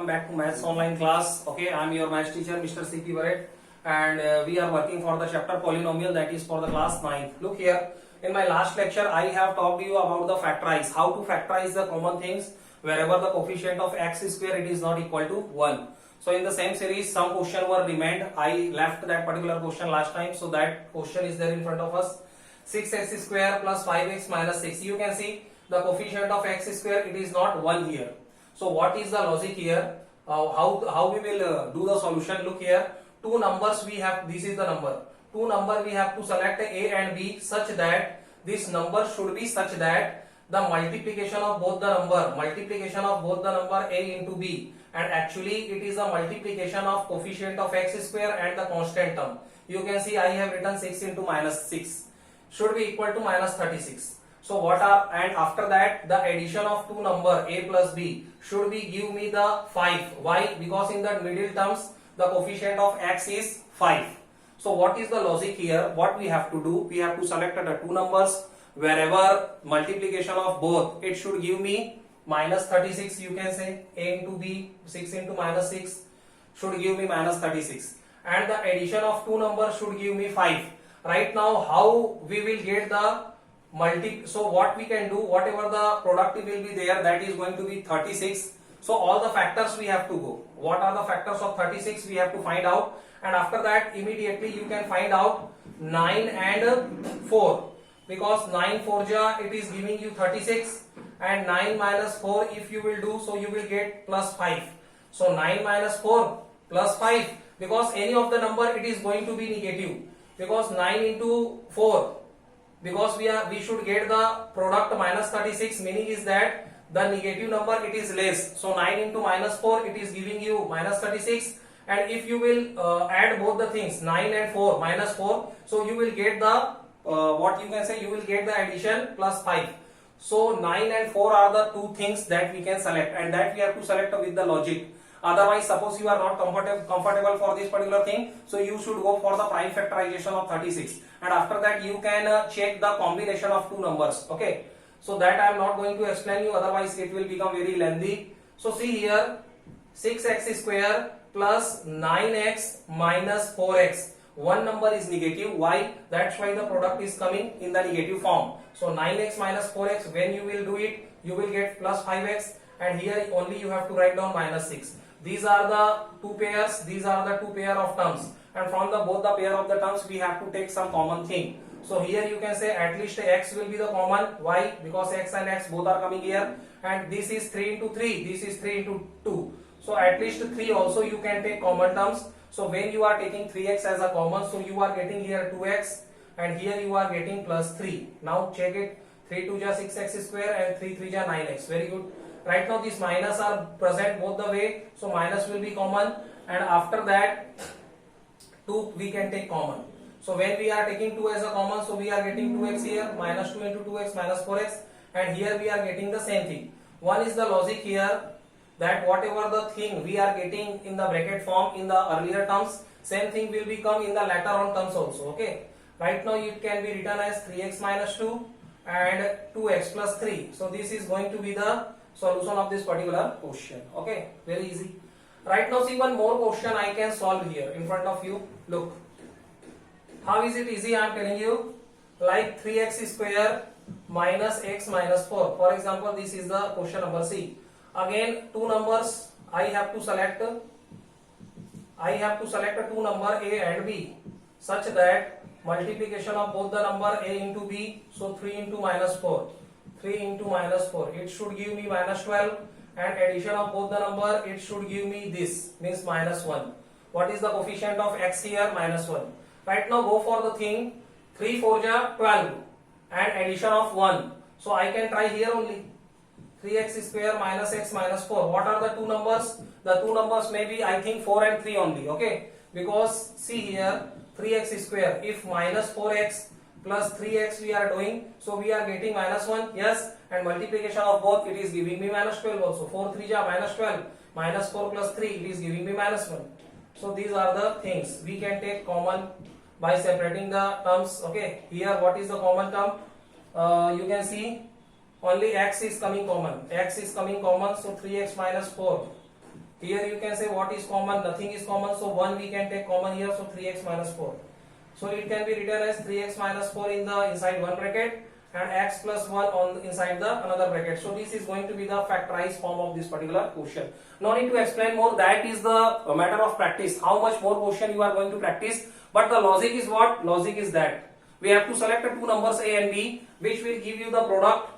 welcome back to Maths Online class. Okay, I am your maths teacher, Mr. C.P. Barrett, and we are working for the chapter polynomial, that is for the class 9th. Look here, in my last lecture, I have talked to you about the factorize, how to factorize the common things wherever the coefficient of x square it is not equal to 1. So in the same series, some question were remained. I left that particular question last time, so that question is there in front of us. 6x square plus 5x minus 6. You can see the coefficient of x square, it is not 1 here. So what is the logic here? How we will do the solution? Look here, two numbers we have. This is the number. Two number we have to select a and b such that this number should be such that the multiplication of both the number a into b, and actually it is a multiplication of coefficient of x square and the constant term. You can see I have written 6 into minus 6 should be equal to minus 36. So what are, and after that the addition of two number a plus b should be give me the 5. Why? Because in the middle terms the coefficient of x is 5. So what is the logic here? What we have to do? We have to select the two numbers wherever multiplication of both it should give me minus 36. You can say a into b, 6 into minus 6 should give me minus 36, and the addition of two numbers should give me 5. Right now how we will get the so what we can do, whatever the product will be there, that is going to be 36. So all the factors we have to go. What are the factors of 36? We have to find out, and after that immediately you can find out 9 and 4, because 9 4 ja it is giving you 36, and 9 minus 4 if you will do, so you will get plus 5. So 9 minus 4 plus 5, because any of the number it is going to be negative, because 9 into 4, because we should get the product minus 36, meaning is that the negative number it is less. So 9 into minus 4 it is giving you minus 36, and if you will add both the things 9 and 4 minus 4, so you will get the what you can say, you will get the addition plus 5. So 9 and 4 are the two things that we can select, and that we have to select with the logic. Otherwise, suppose you are not comfortable for this particular thing, so you should go for the prime factorization of 36, and after that you can check the combination of two numbers. Okay, so that I am not going to explain you, otherwise it will become very lengthy. So see here, 6x square plus 9x minus 4x. One number is negative. Why? That's why the product is coming in the negative form. So 9x minus 4x, when you will do it, you will get plus 5x, and here only you have to write down minus 6. These are the two pairs, these are the two pair of terms, and from the both the pair of the terms we have to take some common thing. So here you can say at least x will be the common. Why? Because x and x both are coming here, and this is 3 into 3, this is 3 into 2. So at least 3 also you can take common terms. So when you are taking 3x as a common, so you are getting here 2x, and here you are getting plus 3. Now check it, 3 2 ja 6x square and 3 3 ja 9x. Very good. Right now these minus are present both the way, so minus will be common, and after that 2 we can take common. So when we are taking 2 as a common, so we are getting 2x here, minus 2 into 2x minus 4x, and here we are getting the same thing. One is the logic here, that whatever the thing we are getting in the bracket form in the earlier terms, same thing will become in the later on terms also. Okay, right now it can be written as 3x minus 2 and 2x plus 3. So this is going to be the solution of this particular question. Okay, very easy. Right now see one more question I can solve here in front of you. Look, how is it easy? I am telling you, like 3x square minus x minus 4. For example, this is the question number C. Again two numbers I have to select two number a and b such that multiplication of both the number a into b, so 3 into minus 4, 3 into minus 4 it should give me minus 12, and addition of both the number it should give me this, means minus 1. What is the coefficient of x here? Minus 1. Right now go for the thing, 3 4 ja 12 and addition of 1. So I can try here only, 3x square minus x minus 4. What are the two numbers? The two numbers may be, I think, 4 and 3 only. Okay, because see here, 3x square, if minus 4x plus 3x we are doing, so we are getting minus 1. Yes, and multiplication of both it is giving me minus 12 also. 4 3 ja minus 12, minus 4 plus 3 it is giving me minus 1. So these are the things we can take common by separating the terms. Okay, here what is the common term? You can see only x is coming common. X is coming common, so 3x minus 4 Here you can say what is common, nothing is common, so 1 we can take common here, so 3x minus 4. So it can be written as 3x minus 4 in the inside one bracket and x plus 1 on inside the another bracket. So this is going to be the factorized form of this particular question. No need to explain more, that is the matter of practice. How much more question you are going to practice, but the logic is what? Logic is that we have to select the two numbers a and b, which will give you the product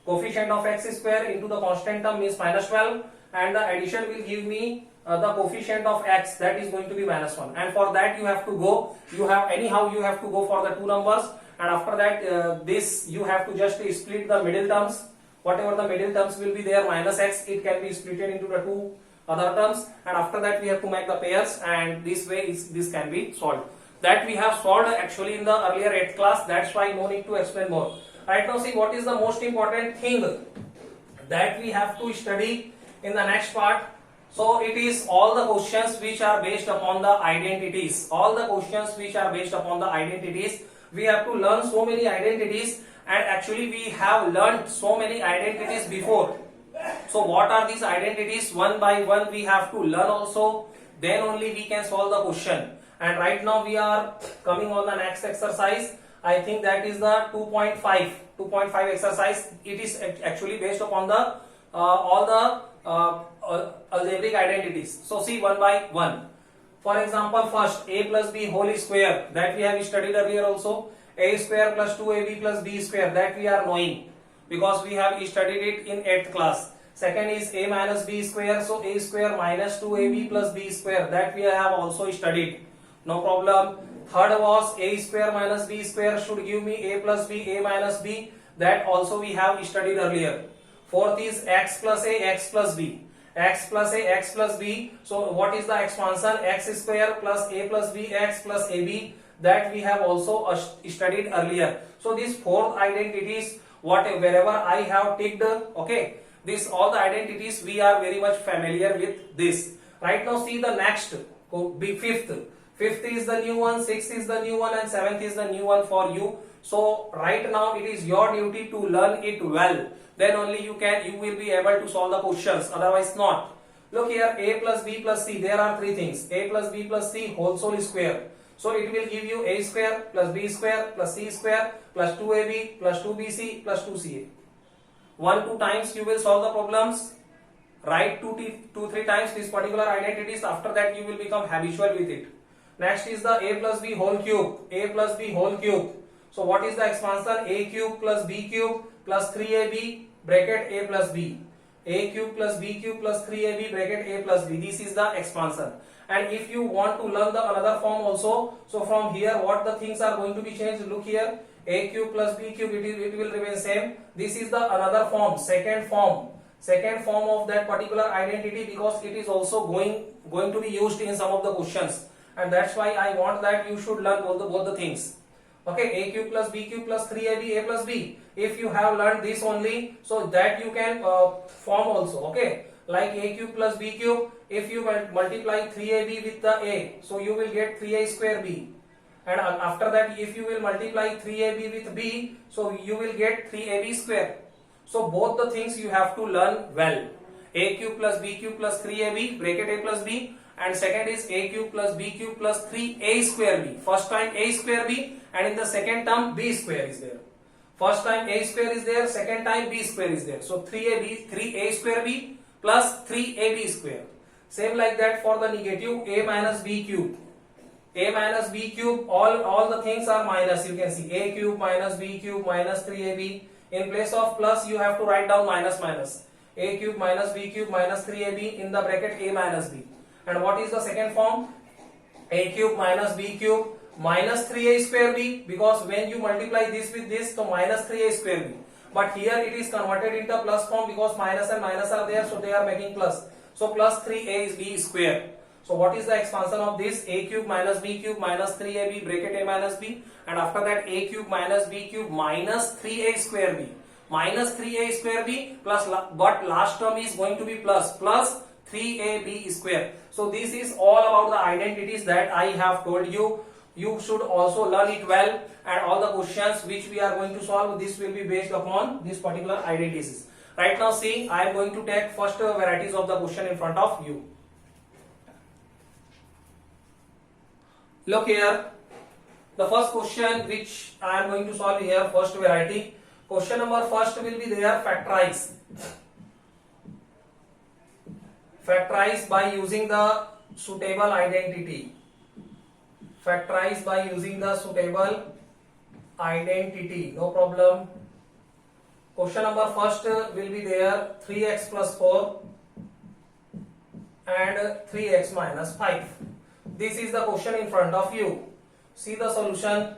coefficient of x square into the constant term means minus 12, and the addition will give me the coefficient of x, that is going to be minus 1. And for that you have to go, you have to go for the two numbers, and after that this you have to just split the middle terms. Whatever the middle terms will be there minus x, it can be split into the two other terms, and after that we have to make the pairs, and this way this can be solved. That we have solved actually in the earlier 8th class, that's why no need to explain more. Right now see what is the most important thing that we have to study in the next part. So it is all the questions which are based upon the identities. All the questions which are based upon the identities. We have to learn so many identities, and actually we have learned so many identities before. So what are these identities? One by one we have to learn also, then only we can solve the question. And right now we are coming on the next exercise. I think that is the 2.5 exercise. It is actually based upon the all the algebraic identities. So see one by one. For example, first a plus b whole square, that we have studied earlier also. A square plus 2ab plus b square, that we are knowing because we have studied it in 8th class. Second is a minus b square, so a square minus 2ab plus b square, that we have also studied. No problem. Third was a square minus b square should give me a plus b, a minus b, that also we have studied earlier. Fourth is x plus a, x plus b. X plus a, x plus b. So what is the expansion? X square plus a plus b, x plus ab, that we have also studied earlier. So these four identities, wherever I have ticked, okay, this all the identities we are very much familiar with this. Right now see the next, be fifth. Fifth is the new one, sixth is the new one, and seventh is the new one for you. So right now it is your duty to learn it well. Then only you will be able to solve the questions, otherwise not. Look here, a plus b plus c, there are three things. A plus b plus c whole square. So it will give you a square plus b square plus c square plus 2ab plus 2bc plus 2ca. 1-2 times you will solve the problems. Write 2-3 times these particular identities. After that you will become habitual with it. Next is the a plus b whole cube. A plus b whole cube. So what is the expansion? A cube plus b cube plus 3ab bracket a plus b. A cube plus b cube plus 3ab bracket a plus b. This is the expansion. And if you want to learn the another form also, so from here what the things are going to be changed? Look here, a cube plus b cube, it will remain same. This is the another form, second form of that particular identity, because it is also going to be used in some of the questions, and that's why I want that you should learn both the things. Okay, a cube plus b cube plus 3ab a plus b. If you have learned this only, so that you can form also. Okay, like a cube plus b cube, if you multiply 3ab with the a, so you will get 3a square b, and after that if you will multiply 3ab with b, so you will get 3ab square. So both the things you have to learn well. A cube plus b cube plus 3ab bracket a plus b, and second is a cube plus b cube plus 3a square b. First time a square b, and in the second term b square is there. First time a square is there, second time b square is there. So 3a square b plus 3ab square. Same like that for the negative, a minus b cube. A minus b cube, all the things are minus. You can see a cube minus b cube minus 3ab. In place of plus you have to write down minus. A cube minus b cube minus 3ab in the bracket a minus b. And what is the second form? A cube minus b cube minus 3a square b, because when you multiply this with this, so minus 3a square b. But here it is converted into plus form because minus and minus are there, so they are making plus. So plus 3a is b square. So what is the expansion of this? A cube minus b cube minus 3ab bracket a minus b, and after that a cube minus b cube minus 3a square b. Minus 3a square b plus, but last term is going to be plus 3ab square. So this is all about the identities that I have told you. You should also learn it well, and all the questions which we are going to solve, this will be based upon this particular identities. Right now see, I am going to take first varieties of the question in front of you. Look here. The first question which I am going to solve here, first variety. Question number first will be there, factorize. Factorize by using the suitable identity. Factorize by using the suitable identity. No problem. Question number first will be there, 3x plus 4 and 3x minus 5. This is the question in front of you. See the solution.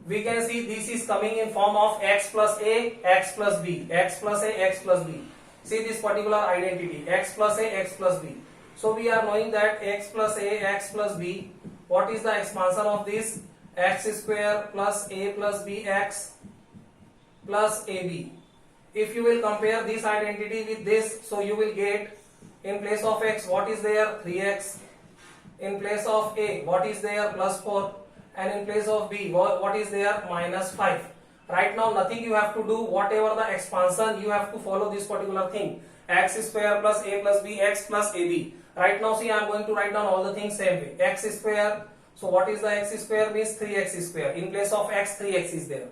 We can see this is coming in form of x plus a, x plus b, x plus a, x plus b. See this particular identity, x plus a, x plus b. So we are knowing that x plus a, x plus b. What is the expansion of this? X square plus a plus b x plus ab. If you will compare this identity with this, so you will get, in place of x what is there? 3x. In place of a what is there? Plus 4. And in place of b what is there? Minus 5. Right now nothing you have to do. Whatever the expansion, you have to follow this particular thing, x square plus a plus b x plus ab. Right now see, I am going to write down all the things same way. X square, so what is the x square? Means 3x square. In place of x 3x is there,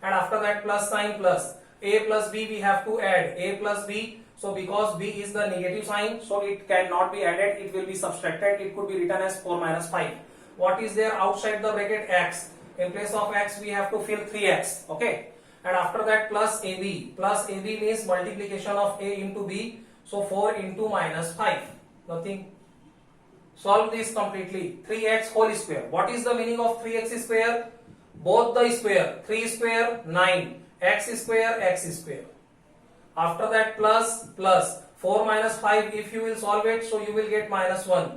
and after that plus sign, plus a plus b we have to add, a plus b. So because b is the negative sign, so it cannot be added, it will be subtracted. It could be written as 4 minus 5. What is there outside the bracket? X. In place of x we have to fill 3x. Okay, and after that plus ab. Plus ab means multiplication of a into b, so 4 into minus 5. Nothing. Solve this completely. 3x whole square. What is the meaning of 3x square? Both the square. 3 square 9, x square x square. After that plus 4 minus 5. If you will solve it, so you will get minus 1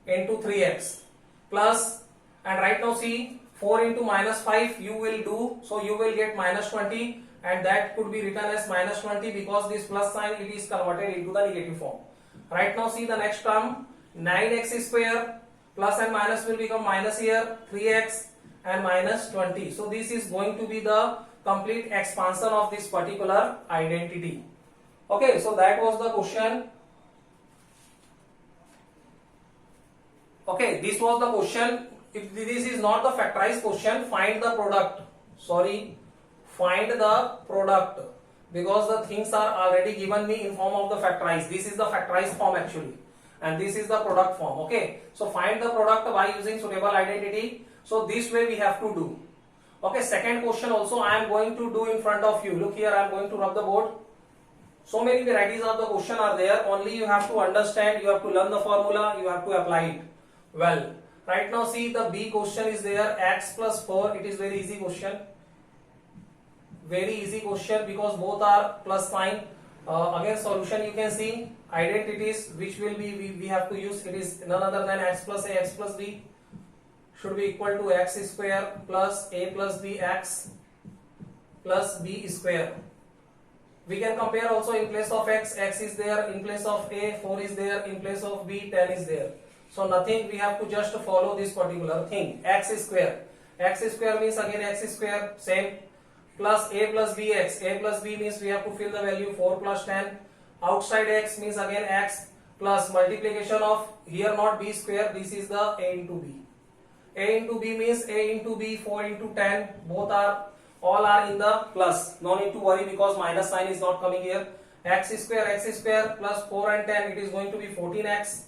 into 3x plus, and right now see, 4 into minus 5 you will do, so you will get minus 20, and that could be written as minus 20 because this plus sign it is converted into the negative form. Right now see the next term, 9x square, plus and minus will become minus here, 3x and minus 20. So this is going to be the complete expansion of this particular identity. Okay, so that was the question. Okay, this was the question. If this is not the factorized question, find the product. Sorry, find the product, because the things are already given me in form of the factorized. This is the factorized form actually, and this is the product form. Okay, so find the product by using suitable identity. So this way we have to do. Okay, second question also I am going to do in front of you. Look here, I am going to rub the board. So many varieties of the question are there. Only you have to understand, you have to learn the formula, you have to apply it well. Right now see, the B question is there, x plus 4. It is very easy question. Very easy question because both are plus sign. Again solution you can see, identities which will be we have to use. It is none other than x plus a, x plus b should be equal to x square plus a plus b x plus b square. We can compare also. In place of x, x is there. In place of a, 4 is there. In place of b, 10 is there. So nothing, we have to just follow this particular thing. X square. X square means again x square, same. Plus a plus b x. A plus b means we have to fill the value 4 plus 10. Outside x means again x plus multiplication of, here not b square, this is the a into b. A into b means a into b, 4 into 10. Both are, all are in the plus. No need to worry because minus sign is not coming here. X square plus 4 and 10, it is going to be 14x.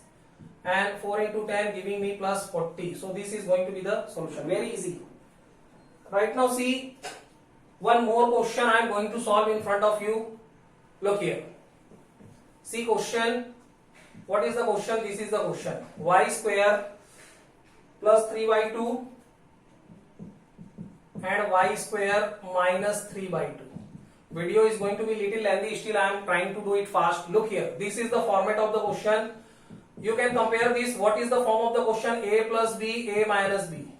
And 4 into 10 giving me plus 40. So this is going to be the solution. Very easy. Right now see, one more question I am going to solve in front of you. Look here. See question. What is the question? This is the question. Y square plus 3 by 2 and y square minus 3 by 2. Video is going to be little lengthy, still I am trying to do it fast. Look here. This is the format of the question. You can compare this. What is the form of the question? A plus b, a minus b.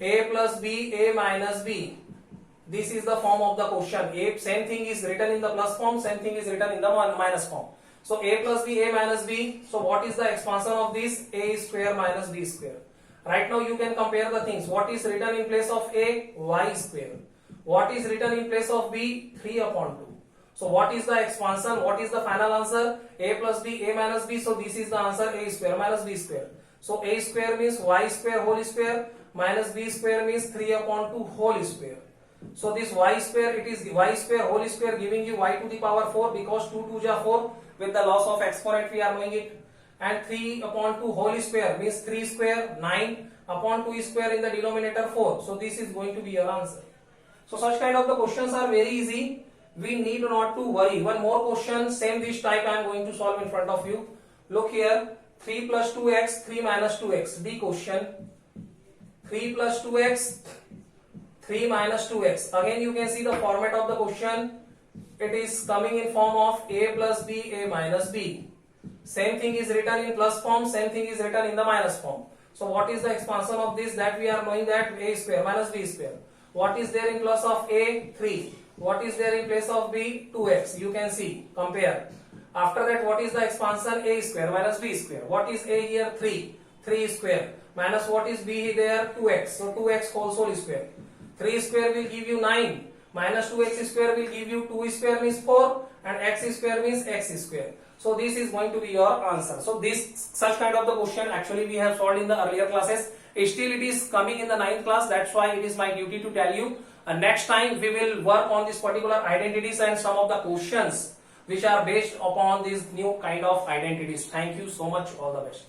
A plus b, a minus b. This is the form of the question. A, same thing is written in the plus form, same thing is written in the minus form. So a plus b, a minus b. So what is the expansion of this? A square minus b square. Right now you can compare the things. What is written in place of a? Y square. What is written in place of b? 3 upon 2. So what is the expansion? What is the final answer? A plus b, a minus b. So this is the answer, a square minus b square. So a square means y square whole square minus b square means 3 upon 2 whole square. So this y square, it is y square whole square giving you y to the power 4 because 2 2 ja 4 with the loss of exponent we are knowing it. And 3 upon 2 whole square means 3 square 9 upon 2 square in the denominator 4. So this is going to be your answer. So such kind of the questions are very easy. We need not to worry. One more question, same this type I am going to solve in front of you. Look here, 3 plus 2x, 3 minus 2x. The question, 3 plus 2x, 3 minus 2x. Again you can see the format of the question. It is coming in form of a plus b, a minus b. Same thing is written in plus form, same thing is written in the minus form. So what is the expansion of this? That we are knowing that a square minus b square. What is there in place of a? 3. What is there in place of b? 2x. You can see, compare. After that, what is the expansion? A square minus b square. What is a here? 3. 3 square. Minus what is b there? 2x. So 2x whole square. 3 square will give you 9. Minus 2x square will give you 2 square means 4. And x square means x square. So this is going to be your answer. So this such kind of the question actually we have solved in the earlier classes. Still it is coming in the 9th class. That's why it is my duty to tell you. Next time we will work on this particular identities and some of the questions which are based upon these new kind of identities. Thank you so much. All the best.